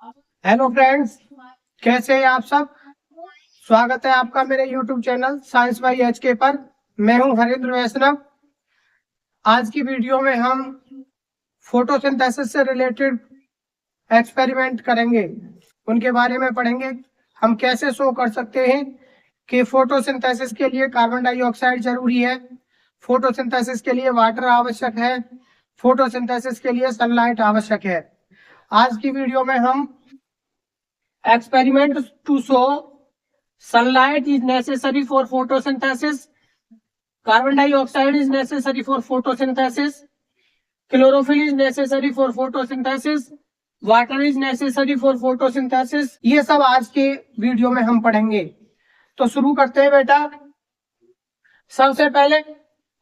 Hello friends, कैसे हैं आप सब। स्वागत है आपका मेरे YouTube channel science by HK पर। मैं हूं हरेंद्र वैष्णव। आज की वीडियो में हम फोटोसिंथेसिस से रिलेटेड एक्सपेरिमेंट करेंगे, उनके बारे में पढ़ेंगे। हम कैसे शो कर सकते हैं कि फोटोसिंथेसिस के लिए कार्बन डाइऑक्साइड जरूरी है, फोटोसिंथेसिस के लिए वाटर आवश्यक है, फोटोसिंथेसिस के लिए सनलाइट आवश्यक है। आज की वीडियो में हम experiment to show sunlight is necessary for photosynthesis, carbon dioxide is necessary for photosynthesis, chlorophyll is necessary for photosynthesis, water is necessary for photosynthesis। ये सब आज के वीडियो में हम पढ़ेंगे। तो शुरू करते हैं बेटा। सबसे पहले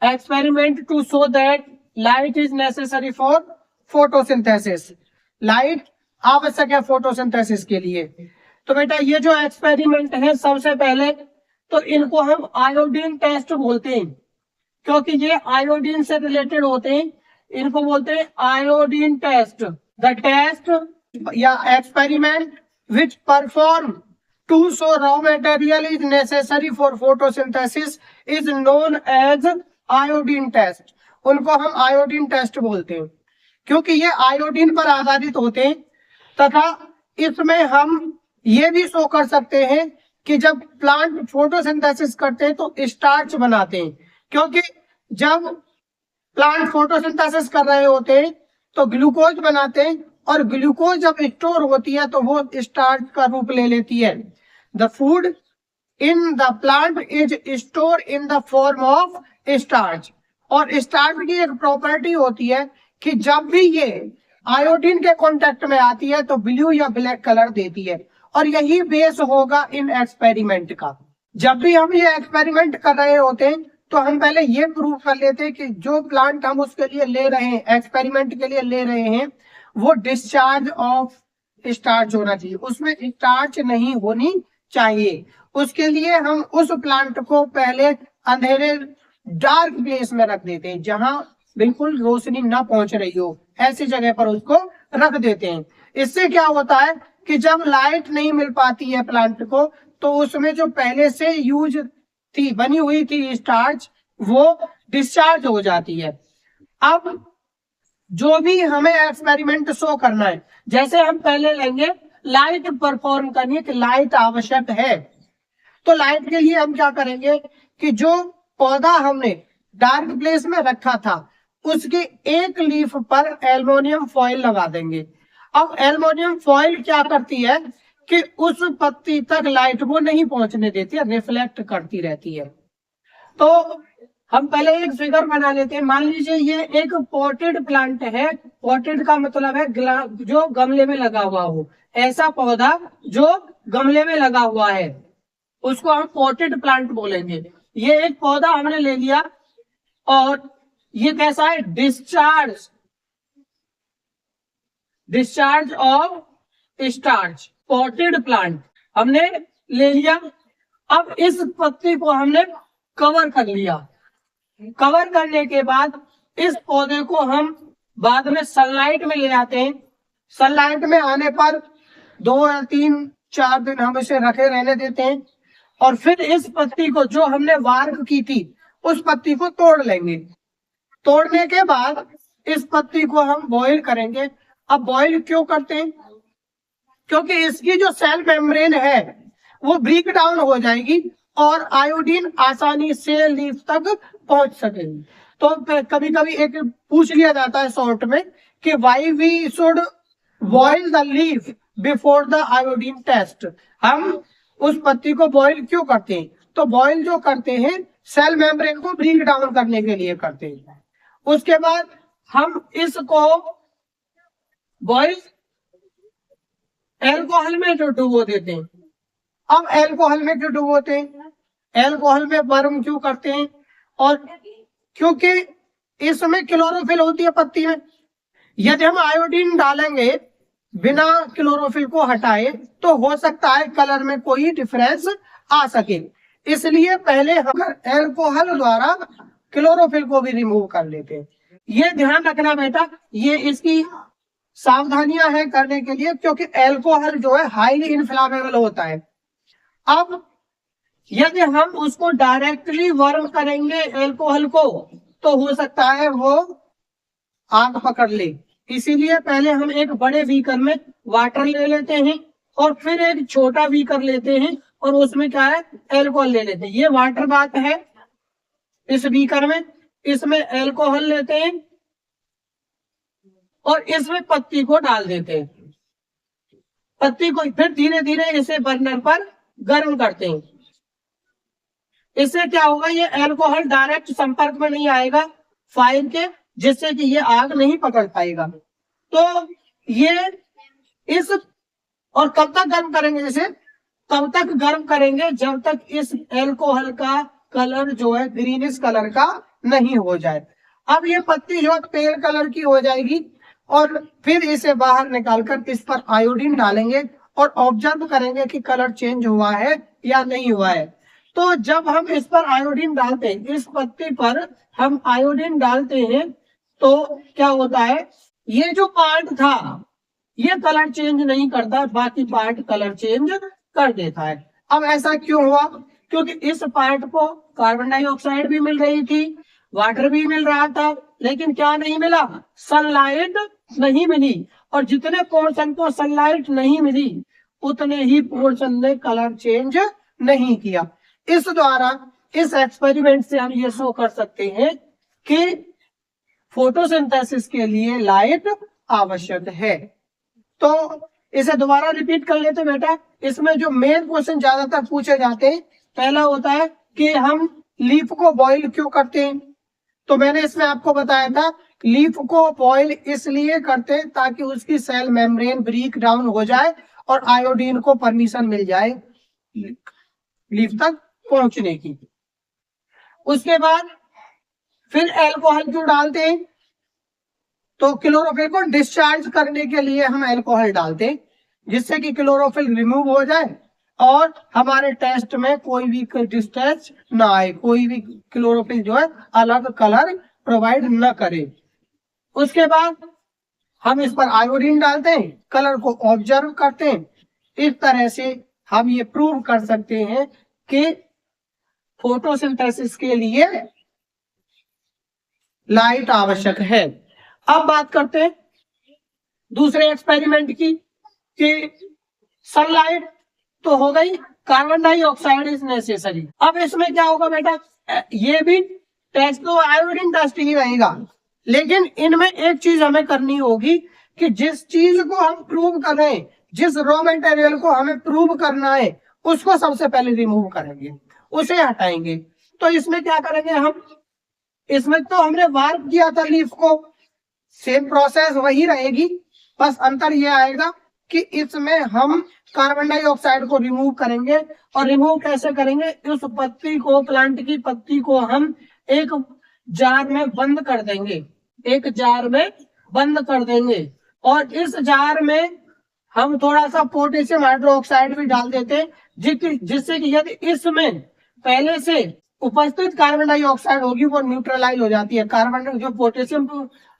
experiment to show that light is necessary for photosynthesis. Light आवश्यक है फोटोसिंथेसिस के लिए। तो बेटा ये जो एक्सपेरिमेंट है, सबसे पहले तो इनको हम आयोडीन टेस्ट बोलते हैं, क्योंकि ये आयोडीन से रिलेटेड होते हैं। इनको बोलते हैं आयोडीन टेस्ट। द टेस्ट या experiment which perform to show raw material is necessary for photosynthesis is known as iodine test. उनको हम आयोडीन टेस्ट बोलते हैं, क्योंकि ये आयोडीन पर आधारित होते हैं। तथा इसमें हम ये भी शो कर सकते हैं कि जब प्लांट फोटोसिंथेसिस करते हैं तो स्टार्च बनाते हैं, क्योंकि जब प्लांट फोटोसिंथेसिस कर रहे होते हैं तो ग्लूकोज बनाते हैं, और ग्लूकोज जब स्टोर होती है तो वो स्टार्च का रूप ले लेती है। The food in the plant is store in the form of starch. और स्टार्च की एक प्रॉपर्टी होती है कि जब भी ये आयोडीन के कांटेक्ट में आती है तो ब्लू या ब्लैक कलर देती है, और यही बेस होगा इन एक्सपेरिमेंट का। जब भी हम ये एक्सपेरिमेंट कर रहे होते हैं तो हम पहले ये प्रूव कर लेते हैं कि जो प्लांट हम उसके लिए ले रहे हैं, एक्सपेरिमेंट के लिए ले रहे हैं, वो डिस्चार्ज ऑफ स्टार्च होना चाहिए, उसमें स्टार्च नहीं होनी चाहिए। उसके लिए हम उस प्लांट को पहले अंधेरे डार्क प्लेस में रख देते हैं, जहां बिल्कुल रोशनी ना पहुंच रही हो, ऐसी जगह पर उसको रख देते हैं। इससे क्या होता है कि जब लाइट नहीं मिल पाती है प्लांट को, तो उसमें जो पहले से यूज थी, बनी हुई थी स्टार्च, वो डिस्चार्ज हो जाती है। अब जो भी हमें एक्सपेरिमेंट शो करना है, जैसे हम पहले लेंगे लाइट परफॉर्म करनी है कि लाइट आवश्यक है। तो लाइट के लिए हम क्या करेंगे कि जो पौधा हमने डार्क प्लेस में रखा था, उसके एक लीफ पर एल्युमिनियम फॉइल लगा देंगे। अब एल्युमिनियम फॉइल क्या करती है कि उस पत्ती तक लाइट वो नहीं पहुंचने देती है, रिफ्लेक्ट करती रहती है। तो हम पहले एक फिगर बना लेते हैं। मान लीजिए ये एक पॉटेड प्लांट है। पॉटेड का मतलब है जो गमले में लगा हुआ हो। ऐसा पौधा जो गमले में लगा हुआ है उसको हम पॉटेड प्लांट बोलेंगे। ये एक पौधा हमने ले लिया, और ये कैसा है, discharge of starch, potted plant हमने ले लिया। अब इस पत्ती को हमने कवर कर लिया। कवर करने के बाद इस पौधे को हम बाद में सनलाइट में ले आते हैं। सनलाइट में आने पर 2 या 3 4 दिन हम इसे रखे रहने देते हैं, और फिर इस पत्ती को जो हमने वार्क की थी उस पत्ती को तोड़ लेंगे। तोड़ने के बाद इस पत्ती को हम बॉईल करेंगे। अब बॉईल क्यों करते हैं, क्योंकि इसकी जो सेल मेम्ब्रेन है वो ब्रेक डाउन हो जाएगी और आयोडीन आसानी से लीफ तक पहुंच सकेगी। तो कभी कभी एक पूछ लिया जाता है शॉर्ट में कि why we should boil the leaf before the iodine test. हम उस पत्ती को बॉईल क्यों करते हैं, तो बॉईल जो करते हैं सेल मेम्ब्रेन को ब्रेक डाउन करने के लिए करते हैं। उसके बाद हम इसको बॉईल एल्कोहल में डुबो देते हैं। अब एल्कोहल में क्यों डुबोते हैं, एल्कोहल में बर्न क्यों करते हैं, और क्योंकि इसमें क्लोरोफिल होती है पत्ती में। यदि हम आयोडीन डालेंगे बिना क्लोरोफिल को हटाए तो हो सकता है कलर में कोई डिफरेंस आ सके, इसलिए पहले हम एल्कोहल द्वारा क्लोरोफिल को भी रिमूव कर लेते हैं। ये ध्यान रखना बेटा, ये इसकी सावधानियां हैं करने के लिए, क्योंकि एल्कोहल जो है हाईली इन्फ्लामेबल होता है। अब यदि हम उसको डायरेक्टली वर्म करेंगे एल्कोहल को, तो हो सकता है वो आग पकड़ ले। इसीलिए पहले हम एक बड़े बीकर में वाटर ले लेते हैं और फिर एक छोटा बीकर लेते हैं और उसमें क्या है, एल्कोहल ले लेते हैं। ये वाटर बात है इस बीकर में, इसमें एल्कोहल लेते हैं और इसमें पत्ती को डाल देते हैं। पत्ती को फिर धीरे धीरे इसे बर्नर पर गर्म करते हैं। इससे क्या होगा, ये एल्कोहल डायरेक्ट संपर्क में नहीं आएगा फायर के, जिससे कि ये आग नहीं पकड़ पाएगा। तो ये इस और कब तक गर्म करेंगे इसे, तब तक गर्म करेंगे जब तक इस एल्कोहल का कलर जो है ग्रीनिश कलर का नहीं हो जाए। अब ये पत्ती जो पेल कलर की हो जाएगी और फिर इसे बाहर निकालकर इस पर आयोडीन डालेंगे और ऑब्जर्व करेंगे कि कलर चेंज हुआ है या नहीं हुआ है। तो जब हम इस पर आयोडीन डालते हैं, इस पत्ती पर हम आयोडीन डालते हैं, तो क्या होता है, ये जो पार्ट था ये कलर चेंज नहीं करता, बाकी पार्ट कलर चेंज कर देता है। अब ऐसा क्यों हुआ, क्योंकि इस पार्ट को कार्बन डाइऑक्साइड भी मिल रही थी, वाटर भी मिल रहा था, लेकिन क्या नहीं मिला, सनलाइट नहीं मिली। और जितने पोर्शन को सनलाइट नहीं मिली उतने ही पोर्शन ने कलर चेंज नहीं किया। इस द्वारा इस एक्सपेरिमेंट से हम ये शो कर सकते हैं कि फोटोसिंथेसिस के लिए लाइट आवश्यक है। तो इसे दोबारा रिपीट कर लेते बेटा। इसमें जो मेन क्वेश्चन ज्यादातर पूछे जाते हैं, पहला होता है कि हम लीफ को बॉईल क्यों करते हैं। तो मैंने इसमें आपको बताया था, लीफ को बॉईल इसलिए करते हैं ताकि उसकी सेल मेम्ब्रेन ब्रेक डाउन हो जाए और आयोडीन को परमिशन मिल जाए लीफ तक पहुंचने की। उसके बाद फिर एल्कोहल क्यों डालते हैं, तो क्लोरोफिल को डिस्चार्ज करने के लिए हम एल्कोहल डालते हैं, जिससे कि क्लोरोफिल रिमूव हो जाए और हमारे टेस्ट में कोई भी डिस्टैच ना आए, कोई भी क्लोरोफिल जो है अलग कलर प्रोवाइड न करे। उसके बाद हम इस पर आयोडीन डालते हैं, कलर को ऑब्जर्व करते हैं। इस तरह से हम ये प्रूव कर सकते हैं कि फोटोसिंथेसिस के लिए लाइट आवश्यक है। अब बात करते हैं दूसरे एक्सपेरिमेंट की, कि सनलाइट तो हो गई, कार्बन डाइऑक्साइड इज नेसेसरी। अब इसमें क्या होगा बेटा, ये भी टेस्ट तो आयोडीन टेस्ट ही रहेगा, लेकिन इनमें एक चीज हमें करनी होगी कि जिस चीज को हम प्रूव कर रहे हैं, जिस रॉ मटेरियल को हमें प्रूव करना है, उसको सबसे पहले रिमूव करेंगे, उसे हटाएंगे। तो इसमें क्या करेंगे हम, इसमें तो हमने वार्प किया था लीफ को, सेम प्रोसेस वही रहेगी, बस अंतर यह आएगा कि इसमें हम कार्बन डाइऑक्साइड को रिमूव करेंगे। और रिमूव कैसे करेंगे, उस पत्ती को, प्लांट की पत्ती को हम एक जार में बंद कर देंगे, एक जार में बंद कर देंगे और इस जार में हम थोड़ा सा पोटेशियम हाइड्रोक्साइड भी डाल देते हैं, जिससे कि यदि इसमें पहले से उपस्थित कार्बन डाइऑक्साइड होगी वो न्यूट्रलाइज हो जाती है। कार्बन जो पोटेशियम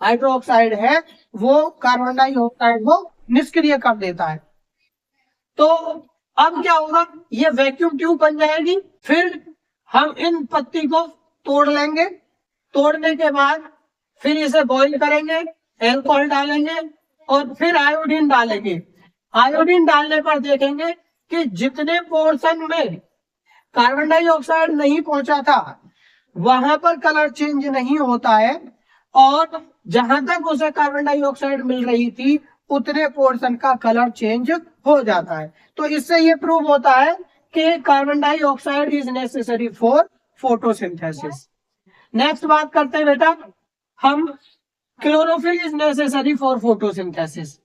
हाइड्रोक्साइड है वो कार्बन डाइऑक्साइड को निष्क्रिय कर देता है। तो अब क्या होगा, ये वैक्यूम ट्यूब बन जाएगी। फिर हम इन पत्ती को तोड़ लेंगे, तोड़ने के बाद फिर इसे बॉईल करेंगे, एल्कोहल डालेंगे और फिर आयोडीन डालेंगे। आयोडीन डालने पर देखेंगे कि जितने पोर्शन में कार्बन डाइऑक्साइड नहीं पहुंचा था वहां पर कलर चेंज नहीं होता है, और जहां तक उसे कार्बन डाइऑक्साइड मिल रही थी उतने पोर्शन का कलर चेंज हो जाता है। तो इससे ये प्रूव होता है कि carbon dioxide is necessary for photosynthesis. Next बात करते हैं बेटा हम, chlorophyll is necessary for photosynthesis.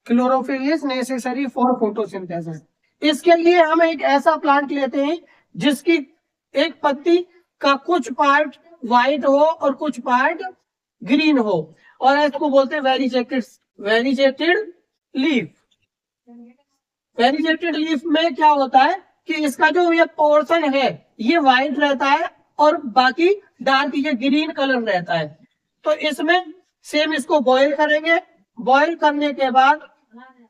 Chlorophyll is necessary for photosynthesis. इसके लिए हम एक ऐसा प्लांट लेते हैं जिसकी एक पत्ती का कुछ पार्ट व्हाइट हो और कुछ पार्ट ग्रीन हो, और इसको बोलते हैं वेरिजेटेड लीफ। वेरिजेटेड लीफ में क्या होता है कि इसका जो ये पोर्शन है ये व्हाइट रहता है और बाकी डार्क ये ग्रीन कलर रहता है। तो इसमें सेम इसको बॉईल करेंगे बॉईल करने के बाद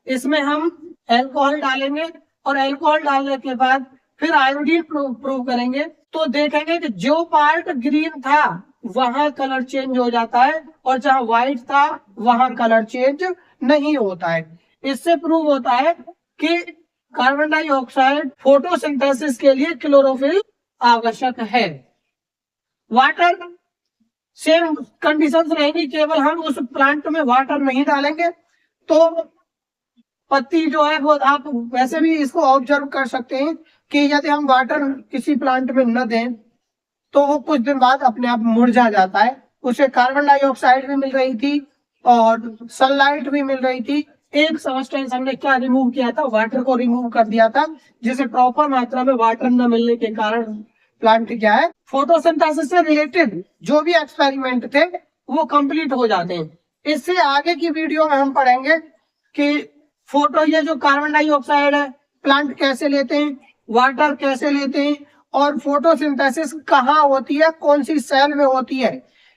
इसमें हम अल्कोहल डालेंगे और अल्कोहल डालने के बाद फिर आयोडीन प्रूव करेंगे, तो देखेंगे कि जो पार्ट ग्रीन था वहां कलर चेंज हो जाता है और जहां व्हाइट था वहां कलर चेंज नहीं होता है। इससे प्रूव होता है कि कार्बन डाइऑक्साइड फोटोसिंथेसिस के लिए क्लोरोफिल आवश्यक है। वाटर सेम कंडीशंस रहेंगी, केवल हम उस प्लांट में वाटर नहीं डालेंगे तो पत्ती जो है वो आप वैसे भी इसको ऑब्जर्व कर सकते हैं कि यदि हम वाटर किसी प्लांट में न दें तो वो कुछ दिन बाद अपने आप मुरझा जाता है। उसे कार्बन डाइऑक्साइड भी मिल रही थी और सनलाइट भी मिल रही थी। एक सब्सटेंस हमने क्या रिमूव किया था, वाटर को रिमूव कर दिया था, जिसे प्रॉपर मात्रा में वाटर न मिलने के कारण प्लांट क्या है, फोटोसिंथेसिस से रिलेटेड जो भी एक्सपेरिमेंट थे वो कंप्लीट हो जाते हैं। इससे आगे की वीडियो में हम पढ़ेंगे कि ये जो कार्बन डाइऑक्साइड है प्लांट कैसे लेते हैं, वाटर कैसे लेते हैं और फोटोसिंथेसिस कहाँ होती है, कौन सी सेल में होती है,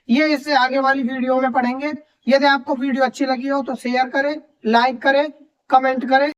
ये इससे आगे वाली वीडियो में पढ़ेंगे। यदि आपको वीडियो अच्छी लगी हो तो शेयर करें, लाइक करें, कमेंट करें।